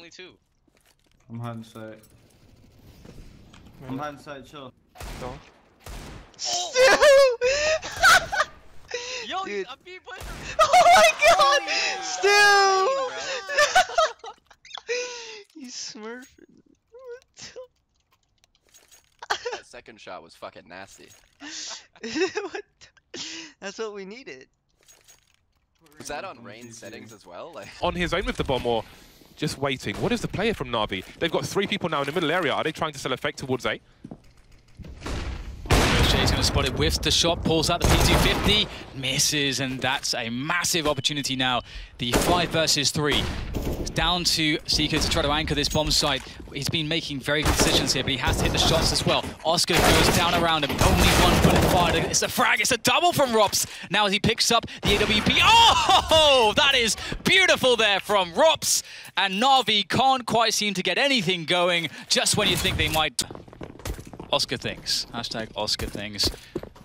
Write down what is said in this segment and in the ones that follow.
only 2. I'm hindsight. I'm hindsight, chill. No. Yo, Dude. a B-boy. Oh my god! Stu! He's smurfing. That second shot was fucking nasty. What? That's what we needed. Was that on range settings as well? Like on his own with the bomb or just waiting? What is the player from Na'Vi? They've got 3 people now in the middle area. Are they trying to sell effect towards A? He's going to spot it with the shot, pulls out the P250, misses, and that's a massive opportunity now. The 5 versus 3. It's down to CYKA to try to anchor this bomb site. He's been making very good decisions here, but he has to hit the shots as well. Oscar goes down around him, only 1 bullet fired. It's a frag, it's a double from ropz. Now as he picks up the AWP, oh, that is beautiful there from ropz. And Na'Vi can't quite seem to get anything going just when you think they might. Oscar things. Hashtag Oscar things.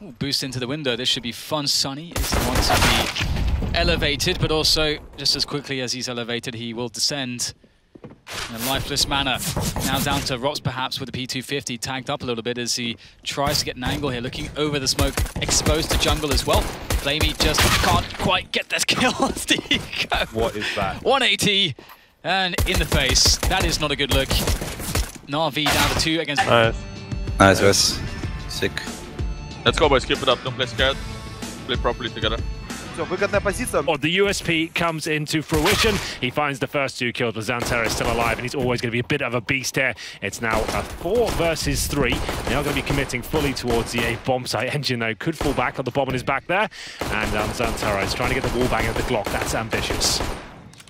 Ooh, boost into the window. This should be fun. Sunny is the one to be elevated, but also just as quickly as he's elevated, he will descend in a lifeless manner. Now down to ropz perhaps with the P250 tagged up a little bit as he tries to get an angle here, looking over the smoke, exposed to jungle as well. Flamey just can't quite get that kill. What is that? 180 and in the face. That is not a good look. Na'Vi down to 2 against. Nice, guys. Sick. Let's go, boys. Keep it up. Don't play scared. Play properly together. Все, выгодная позиция. Oh, the USP comes into fruition. He finds the first 2 kills, but Xantares still alive, and he's always going to be a bit of a beast here. It's now a 4 versus 3. They are going to be committing fully towards the A bomb site. Engine, though, could fall back on the bomb on his back there. And Xantares trying to get the wall bang at the Glock. That's ambitious.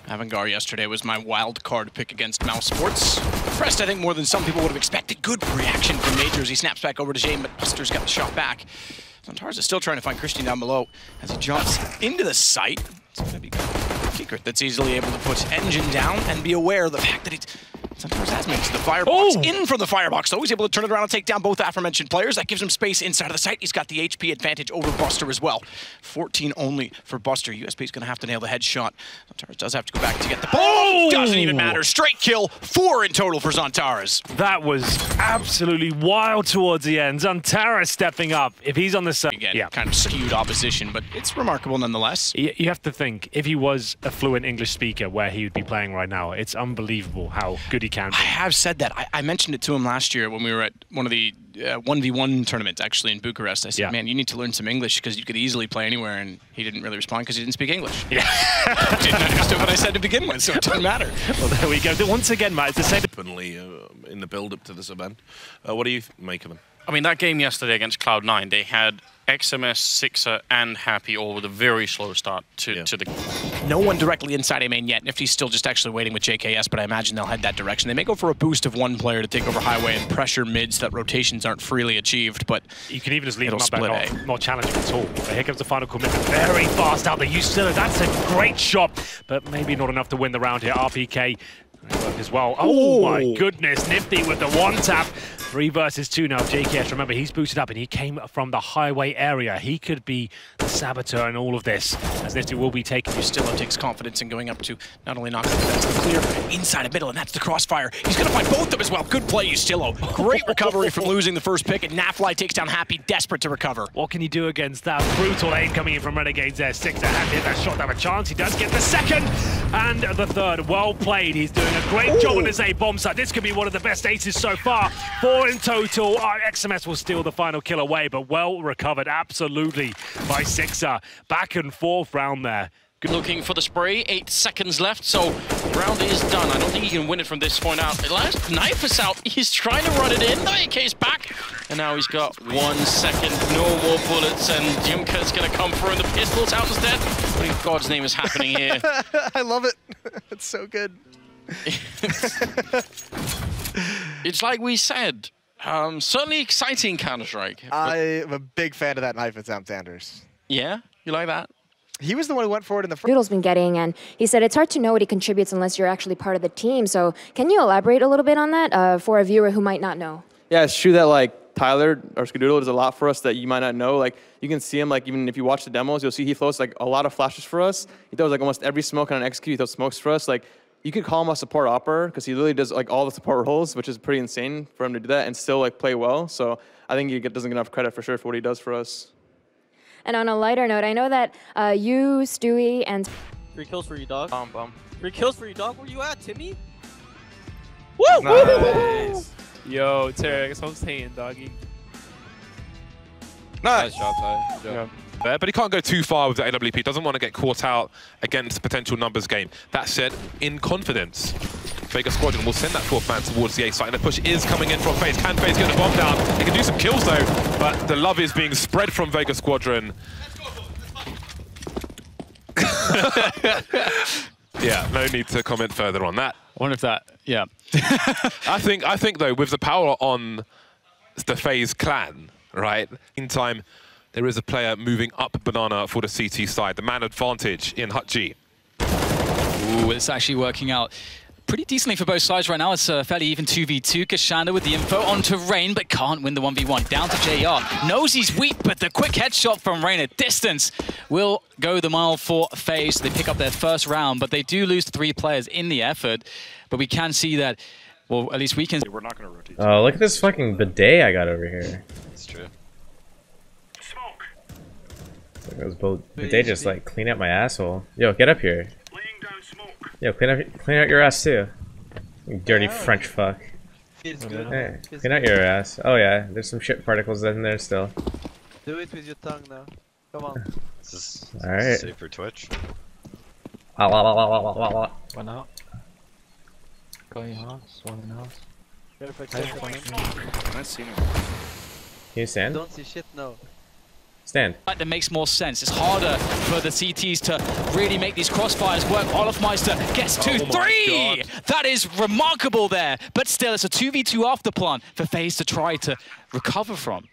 Avangar yesterday was my wild card pick against Mouse Sports. Impressed, I think, more than some people would have expected. Good reaction from Majors. He snaps back over to Jane, but Buster's got the shot back. Xantares is still trying to find Christian down below as he jumps into the site. It's going to be Secret that's easily able to put Engine down and be aware of the fact that Xantares has mixed the firebox in from the firebox, so he's able to turn it around and take down both aforementioned players. That gives him space inside of the site. He's got the HP advantage over Buster as well. 14 only for Buster. USP's going to have to nail the headshot. Xantares does have to go back to get the ball. Doesn't even matter. Straight kill. 4 in total for Xantares. That was absolutely wild towards the end. Xantares stepping up. If he's on the side, again, kind of skewed opposition, but it's remarkable nonetheless. You have to think, if he was a fluent English speaker where he would be playing right now, it's unbelievable how good he can be. I have said that. I mentioned it to him last year when we were at one of the 1v1 tournaments actually in Bucharest. I said, man, you need to learn some English because you could easily play anywhere, and he didn't really respond because he didn't speak English. Yeah. Didn't understand what I said to begin with, so it doesn't matter. Well, there we go. Once again, Matt, it's the same. Openly in the build-up to this event. What do you make of him? I mean, that game yesterday against Cloud9, they had XMS, CYKA, and Happy all with a very slow start to the... No one directly inside A main yet. Nifty's still just actually waiting with JKS, but I imagine they'll head that direction. They may go for a boost of 1 player to take over Highway and pressure mid so that rotations aren't freely achieved, but you can even just leave them up split there, not challenging at all. But here comes the final commitment. Very fast out there. That's a great shot, but maybe not enough to win the round here. RPK work as well. Oh my goodness, Nifty with the 1-tap. 3 versus 2 now. JKS, remember, he's boosted up and he came from the Highway area. He could be the saboteur in all of this, as Nifty will be taking. Ustillo takes confidence in going up to not only knock out the that's the clear inside of middle, and that's the crossfire. He's going to find both of them as well. Good play, Ustillo. Great recovery from losing the first pick, and Nafly takes down Happy, desperate to recover. What can you do against that? Brutal aim coming in from Renegades there. CYKA had hit that shot, have a chance. He does get the second and the third. Well played. He's doing a great job on his A bomb site. This could be one of the best aces so far. 4 in total. XMS will steal the final kill away, but well recovered absolutely by CYKA. Back and forth round there. Looking for the spray, 8 seconds left, so the round is done. I don't think he can win it from this point out. Last knife is out. He's trying to run it in. The AK's back, and now he's got 1 second. No more bullets, and Jimka's going to come through, and the pistol's out instead. What in God's name is happening here? I love it. It's so good. It's like we said. Certainly exciting Counter-Strike. I'm a big fan of that knife at Xantares. Yeah? You like that? He was the one who went forward in the first. Noodle's been getting, and he said it's hard to know what he contributes unless you're actually part of the team. So can you elaborate a little bit on that for a viewer who might not know? Yeah, it's true that like Tyler or Skadoodle does a lot for us that you might not know. Like you can see him, like even if you watch the demos, you'll see he throws like a lot of flashes for us. He throws like almost every smoke on an execute. He throws smokes for us. Like you could call him a support operator because he literally does like all the support roles, which is pretty insane for him to do that and still like play well. So I think he doesn't get enough credit for sure for what he does for us. And on a lighter note, I know that you, Stewie, and 3 kills for you, dog. Bomb. 3 kills for you, dog. Where you at, Timmy? Woo! Nice. Yo, Tarek, that's what I'm saying, doggy. Nice job, Ty. Yeah. But he can't go too far with the AWP. Doesn't want to get caught out against potential numbers game. That said, in confidence, Vega Squadron will send that 4th man towards the A site, and the push is coming in from FaZe. Can FaZe get the bomb down? They can do some kills though, but the love is being spread from Vega Squadron. Yeah, no need to comment further on that. I wonder if that, yeah. I think though, with the power on the FaZe clan, right? Meantime, there is a player moving up banana for the CT side. The man advantage in Hut G. Ooh, it's actually working out pretty decently for both sides right now. It's a fairly even 2v2. Kashanda with the info onto Rain, but can't win the 1v1. Down to JR. Knows he's weak, but the quick headshot from Rain at distance will go the mile for FaZe. They pick up their first round, but they do lose 3 players in the effort. But we can see that, well, at least we can. We're not going to rotate. Oh, look at this fucking bidet I got over here. It's true. Those bidet just like clean out my asshole. Yo, get up here. Yo, clean out your ass too. You dirty French fuck. Hey, clean out your ass. Oh yeah, there's some shit particles in there still. Do it with your tongue now. Come on. This is alright. safe for Twitch. One out. Going house, one in house. Can you stand? Don't see shit, no. Stand. That makes more sense. It's harder for the CTs to really make these crossfires work. Olofmeister gets 2-3! That is remarkable there. But still, it's a 2v2 after plan for FaZe to try to recover from.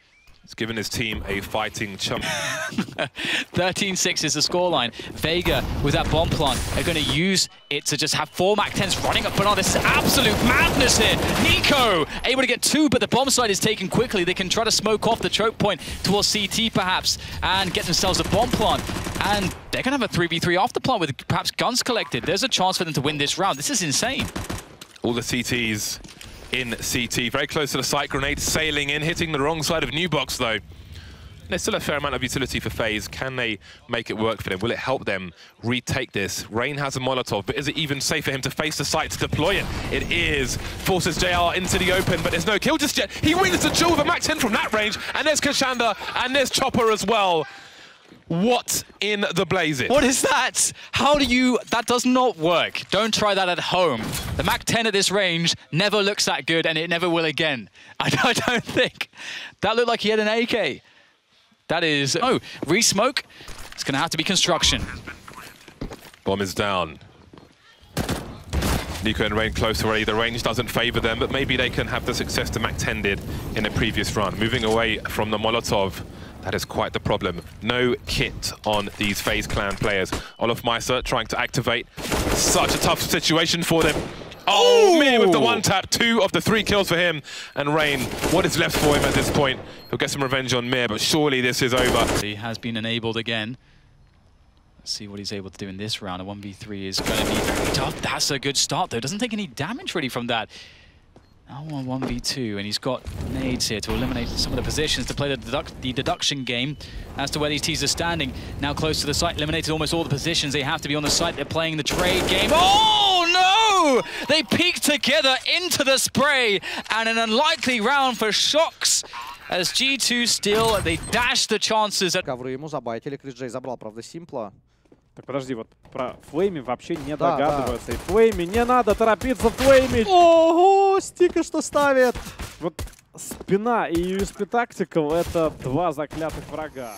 It's given his team a fighting chump. 13-6 is the scoreline. Vega, with that bomb plant, are going to use it to just have 4 MAC-10s running up. But oh, this is absolute madness here. Nico able to get 2, but the bomb site is taken quickly. They can try to smoke off the choke point towards CT, perhaps, and get themselves a bomb plant. And they're going to have a 3v3 after plant with perhaps guns collected. There's a chance for them to win this round. This is insane. All the CTs in CT, very close to the site. Grenade sailing in, hitting the wrong side of New Box though. There's still a fair amount of utility for FaZe. Can they make it work for them? Will it help them retake this? Rain has a Molotov, but is it even safe for him to face the site to deploy it? It is. Forces JR into the open, but there's no kill just yet. He wins the duel with a MAC-10 from that range, and there's Kashanda, and there's Chopper as well. What in the blazes? What is that? How do you... That does not work. Don't try that at home. The MAC-10 at this range never looks that good, and it never will again. I don't think. That looked like he had an AK. That is... Oh, re-smoke. It's going to have to be construction. Bomb is down. Nico and Rain close already. The range doesn't favor them, but maybe they can have the success the MAC-10 did in the previous run. Moving away from the Molotov. That is quite the problem. No kit on these FaZe clan players. Olofmeister trying to activate. Such a tough situation for them. Oh, Mir with the 1-tap. 2 of the 3 kills for him. And Rain, what is left for him at this point? He'll get some revenge on Mir, but surely this is over. He has been enabled again. Let's see what he's able to do in this round. A 1v3 is going to be very tough. That's a good start, though. Doesn't take any damage really from that. Now on 1v2, and he's got nades here to eliminate some of the positions to play the deduction game as to where these teams are standing. Now close to the site, eliminated almost all the positions. They have to be on the site. They're playing the trade game. Oh, no! They peek together into the spray, and an unlikely round for Shox. As G2 still, they dash the chances. Ковры ему забайтили, Крис Джей забрал, правда, Симпла. Так подожди, вот про Флейми вообще не догадываются. И Флейми, не надо торопиться, Флейми! Ого, Стика что ставит! Вот спина и USP Tactical — это 2 заклятых врага.